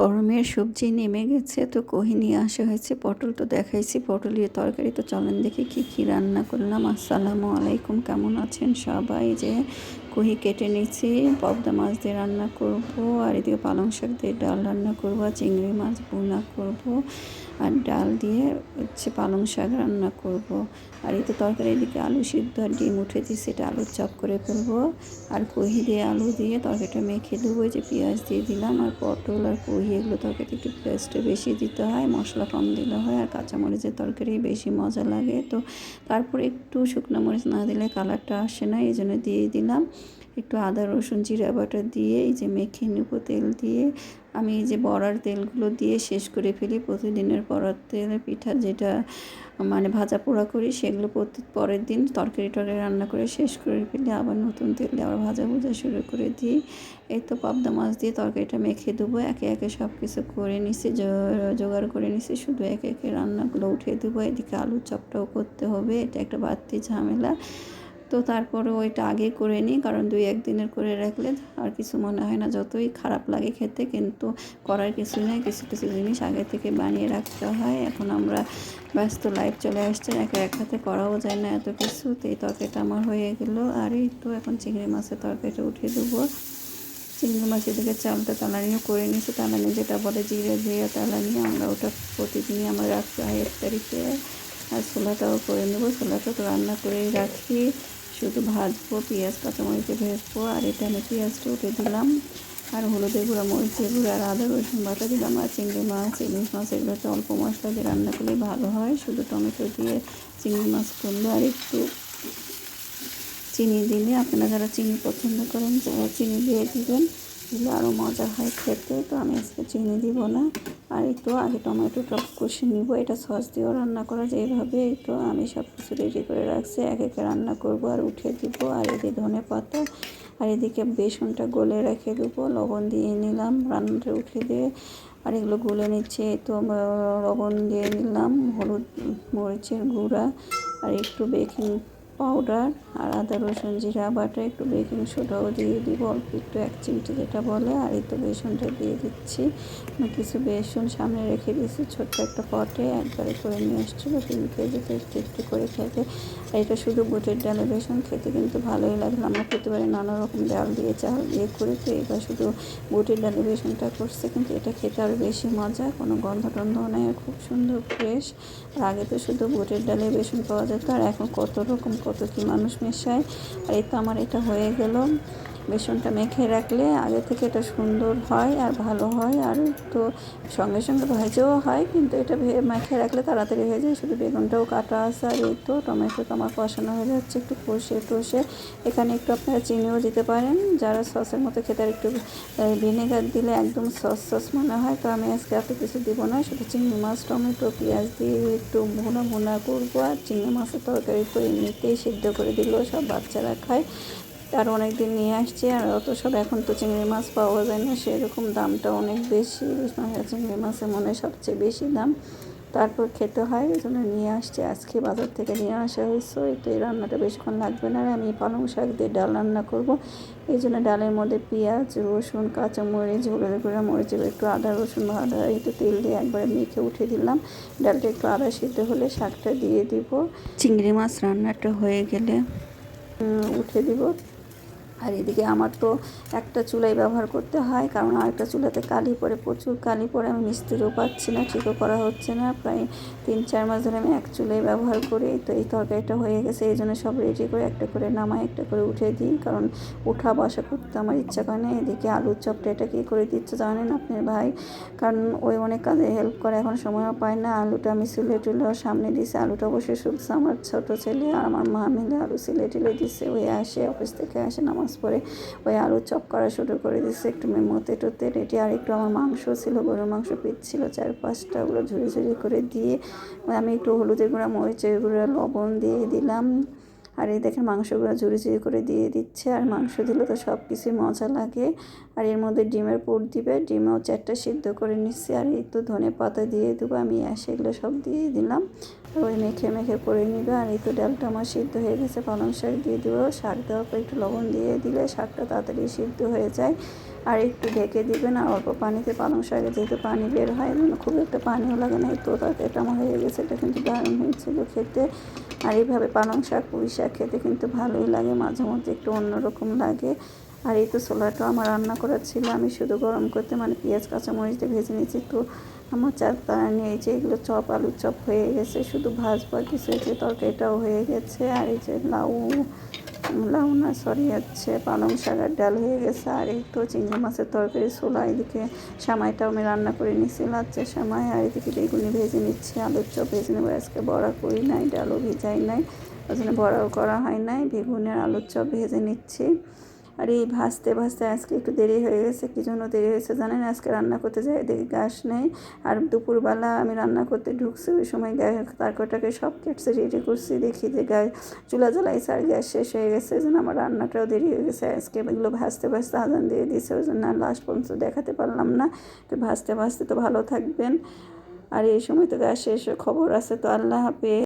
গরমের সবজি নেমে গেছে, তো কহি নিয়ে আসা হয়েছে। পটল তো দেখাইছি, পটল দিয়ে তরকারি। তো চলেন দেখি কি কি রান্না করলাম। আসসালামু আলাইকুম, কেমন আছেন সবাই? যে কহি কেটে নিচ্ছি, পদ্মা মাছ দিয়ে রান্না করব, আর এদিকে পালং শাক দিয়ে ডাল রান্না করব, আর চিংড়ি মাছ ভুনা করব, আর ডাল দিয়ে হচ্ছে পালং শাক রান্না করব। আর এই তো তরকারি, এদিকে আলু সিদ্ধ আর ডিম উঠে দিচ্ছি, এটা আলুর চপ করে ফেলবো। আর কহি দিয়ে আলু দিয়ে তরকারিটা মেখে দেবো। যে পেঁয়াজ দিয়ে দিলাম, আর পটল আর কহি এগুলো তরকারিতে একটু পেঁয়াজটা বেশি দিতে হয়, মশলা কম দিলে হয়, আর কাঁচামরিচের তরকারি বেশি মজা লাগে। তো তারপরে একটু শুকনো মরিচ না দিলে কালারটা আসে না, এই জন্য দিয়ে দিলাম। একটু আদা রসুন জিরা বাটা দিয়ে এই যে মেখে নেবো তেল দিয়ে। আমি এই যে বড়ার তেলগুলো দিয়ে শেষ করে ফেলি। প্রতিদিনের বড়ার তেল পিঠা যেটা মানে ভাজা পোড়া করি, সেগুলো পরের দিন তরকারি রান্না করে শেষ করে ফেলি, আবার নতুন তেল দিয়ে আবার ভাজা ভুজা শুরু করে দিই। এই তো পাবদা মাছ দিয়ে তরকারিটা মেখে দেবো। একে একে সব কিছু করে নিছি, জোগাড় করে নিছি, শুধু একে একে রান্নাগুলো উঠিয়ে দেবো। এদিকে আলুর চপটাও করতে হবে, এটা একটা বাড়তি ঝামেলা। তো তারপরে ওইটা আগে করে নিই, কারণ 2-1 দিনের করে রাখলে আর কিছু মনে হয় না, যতই খারাপ লাগে খেতে, কিন্তু করার কিছু নেই। কিছু কিছু জিনিস আগে থেকে বানিয়ে রাখতে হয়। এখন আমরা ব্যস্ত লাইফ চলে আসছে, এক হাতে করাও যায় না এত কিছু। তো এই তরকারিটা আমার হয়ে গেল। আর এই তো এখন চিংড়ি মাছের তরকারিটা উঠিয়ে দেবো। চিংড়ি মাছ এদিকে চালটা তালানিও করে নিয়েছি, তালানি যেটা বলে জিরে দিয়ে তালানি, আমরা ওটা প্রতিদিনই আমরা রাখতে হয় ইফতারিতে। আর ছোলাটাও করে নেবো, ছোলাটা তো রান্না করেই রাখি, শুধু ভাজবো, পেঁয়াজ কাঁচামরিচে ভেজবো। আর এটা আমি পেঁয়াজটা উঠে দিলাম, আর হলুদের গুঁড়া মরিচের গুঁড়া আর আদা রসুন বাটা দিলাম। আর চিংড়ি মাছ ইলিশ মাছ এগুলোতে অল্প মশলা দিয়ে রান্না করলে ভালো হয়, শুধু টমেটো দিয়ে চিংড়ি মাছ করলে। আর একটু চিনি দিলে, আপনারা যারা চিনি পছন্দ করেন তারা চিনি দিয়ে দিবেন, দিলে আরও মজা হয় খেতে। তো আমি আজকে চিনি দিব না। আর এই তো আগে টমেটোটা কষে নিব, এটা সস দিয়েও রান্না করা যায় এইভাবে। এই তো আমি সব কিছু রেডি করে রাখছি, এক একে রান্না করব আর উঠিয়ে দিব। আর এদিকে ধনে পাতা, আর এদিকে বেসনটা গলে রেখে দেবো, লবণ দিয়ে নিলাম রান্নাটা উঠিয়ে দিয়ে। আর এগুলো গুলে নিচ্ছে, তো লবণ দিয়ে নিলাম, হলুদ মরিচের গুঁড়া, আর একটু বেকিং পাউডার, আর আদা রসুন জিরা বাটা, একটু বেকিং সোডাও দিয়ে দিব অল্প একটু, 1 চিমটি যেটা বলে। আর এই তো বেসনটা দিয়ে দিচ্ছি। আমি কিছু বেসন সামনে রেখে দিয়েছি ছোট্ট একটা পটে, একবারে করে নিয়ে এসেছিলো 3 কেজিতে, একটু একটু করে খেতে। আর এটা শুধু বুটের ডালে বেসন, খেতে কিন্তু ভালোই লাগলো। আমরা প্রতিবারে নানা রকম ডাল দিয়ে চাল দিয়ে করি, তো এবার শুধু বুটের ডালে বেসনটা করছে, কিন্তু এটা খেতে আরও বেশি মজা, কোনো গন্ধ টন্ধ নেই, খুব সুন্দর ফ্রেশ। আর আগে তো শুধু বুটের ডালে বেসন পাওয়া যেত, আর এখন কত রকম কত কি মানুষ মেশায়। আর এই তো আমার এটা হয়ে গেল। বেসনটা মেখে রাখলে আগে থেকে এটা সুন্দর হয় আর ভালো হয়, আর তো সঙ্গে সঙ্গে ভাজেও হয়, কিন্তু এটা মেখে রাখলে তাড়াতাড়ি হয়ে যায়। শুধু বেগুনটাও কাটা আছে। আর এই তো টমেটো তো আমার কষানো হয়ে যাচ্ছে, একটু কষে টষে এখানে একটু আপনারা চিনিও দিতে পারেন, যারা সসের মতো খেতে। আর একটু ভিনেগার দিলে একদম সস সস মনে হয়, তো আমি আজকে এত কিছু দিব না, শুধু চিংড়ি মাছ টমেটো পেঁয়াজ দিয়ে একটু ভুনা ভুনা করবো। আর চিংড়ি মাছের তরকারি তো এমনিতেই সিদ্ধ করে দিলেও সব বাচ্চারা খায়, আর অনেক দিন নিয়ে আসছি। আর অত সব এখন তো চিংড়ি মাছ পাওয়া যায় না, সেরকম দামটা অনেক বেশি, চিংড়ি মাছের মনে হয় সবচেয়ে বেশি দাম, তারপর খেতে হয়, এই জন্য নিয়ে আসছি। আজকে বাজার থেকে নিয়ে আসা হয়েছে। তো এই রান্নাটা বেশিক্ষণ লাগবে না। আমি পালং শাক দিয়ে ডাল রান্না করব, এই জন্য ডালের মধ্যে পেঁয়াজ রসুন কাঁচামরিচ হলুদ গুঁড়া মরিচের একটু আদা রসুন ভাজা একটু তেল দিয়ে একবারে মেখে উঠে দিলাম। ডালটা একটু আদা সিদ্ধ হলে শাকটা দিয়ে দিব। চিংড়ি মাছ রান্নাটা হয়ে গেলে উঠে দিব। আর এদিকে আমার তো একটা চুলাই ব্যবহার করতে হয়, কারণ আরেকটা চুলাতে কালি পড়ে, প্রচুর কালি পড়ে। আমি মিস্ত্রিও পাচ্ছি না, ঠিকও করা হচ্ছে না, প্রায় 3-4 মাস ধরে আমি এক চুলাই ব্যবহার করি। তো এই তরকারিটা হয়ে গেছে, এই জন্য সব রেডি করে একটা করে নামাই, একটা করে উঠে দিই, কারণ উঠা বসা করতে আমার ইচ্ছা করে না। এদিকে আলুর চপটা এটা কী করে দিচ্ছে জানেন আপনার ভাই, কারণ ওই অনেক কাজে হেল্প করে, এখন সময়ও পায় না। আলুটা আমি সিলে টুলেও সামনে দিয়েছি, আলুটা অবশ্যই শুকছে, আমার ছোটো ছেলে আর আমার মা মিলে আলু সিলে টুলে দিচ্ছে। ওই আসে অফিস থেকে আসে নামাজ পরে, ওই আলু চপ করা শুরু করে দিচ্ছে, একটু মতে টতে রেডি। আর একটু আমার মাংস ছিল, গরুর মাংস পিস ছিল 4-5টা, ওগুলো ঝুড়ি ঝুড়ি করে দিয়ে আমি একটু হলুদের গুঁড়া মরিচের গুঁড়া লবণ দিয়ে দিলাম। আর এই দেখেন মাংসগুলো ঝুড়ি ঝুড়ি করে দিয়ে দিচ্ছে, আর মাংস দিলে তো সব কিছুই মজা লাগে। আর এর মধ্যে ডিমের পুর দিবে, ডিমেও 4টা সিদ্ধ করে নিচ্ছি। আর এই তো ধনে পাতা দিয়ে দেবো, আমি সেগুলো সব দিয়ে দিলাম, ওই মেখে মেখে করে নিবে। আর এই তো ডালটা আমার সিদ্ধ হয়ে গেছে, পালং শাক দিয়ে দেবো, শাক দেওয়ার পর একটু লবণ দিয়ে দিলে শাকটা তাড়াতাড়ি সিদ্ধ হয়ে যায়। আর একটু ঢেকে দিবেন। আর অল্প পানিতে পালং শাকে যেহেতু পানি বের হয় খুব একটা পানিও লাগে না। তো তরকারিটা আমার হয়ে গেছে। এটা কিন্তু দারুণ হয়েছিল খেতে। আর এইভাবে পালং শাক পুঁই শাক খেতে কিন্তু ভালোই লাগে, মাঝে মধ্যে একটু অন্যরকম লাগে। আর এই তো ছোলাটাও আমার রান্না করা ছিল, আমি শুধু গরম করতে পেঁয়াজ কাঁচামরিচ দিয়ে ভেজে নিয়েছি। তো আমার চারপাড়া নিয়ে এই যে এগুলো চপ, আলুর চপ হয়ে গেছে, শুধু ভাজবো আর কিছু হয়েছে। তরকারিটাও হয়ে গেছে। আর এই যে লাউ না সরি হচ্ছে পালং শাকের ডাল হয়ে গেছে। আর এই তো চিংড়ি মাছের তরকারি ছোলা, এদিকে সামাইটাও আমি রান্না করে নিচ্ছি, লাচ্চা সামাই। আর এদিকে বেগুনি ভেজে নিচ্ছি, আলুর চপ ভেজে নেবো। আজকে বড়া করি নাই, ডালও ভেজাই নাই, ওই জন্য বড়াও করা হয় নাই। বেগুনের আলুর চপ ভেজে নিচ্ছি। আর এই ভাজতে ভাজতে আজকে একটু দেরি হয়ে গেছে। কী জন্য দেরি হয়েছে জানেন? আজকে রান্না করতে যাই দেখি গ্যাস নেই। আর দুপুরবেলা আমি রান্না করতে ঢুকছি, ওই সময় তারকাটাকে সব কেটে রেডি করছি, দেখি যে চুলা জ্বালাইছে আর গ্যাস শেষ হয়ে গেছে। ওই জন্য আমার রান্নাটাও দেরি হয়ে গেছে। আজকে এগুলো ভাজতে ভাজতে আজান দিয়ে দিয়েছে, ওই জন্য লাস্ট পর্যন্ত দেখাতে পারলাম না। তো ভাজতে ভাজতে তো ভালো থাকবেন। আর এই সময় তো গ্যাস শেষ খবর আছে। তো আল্লাহ হাফেজ।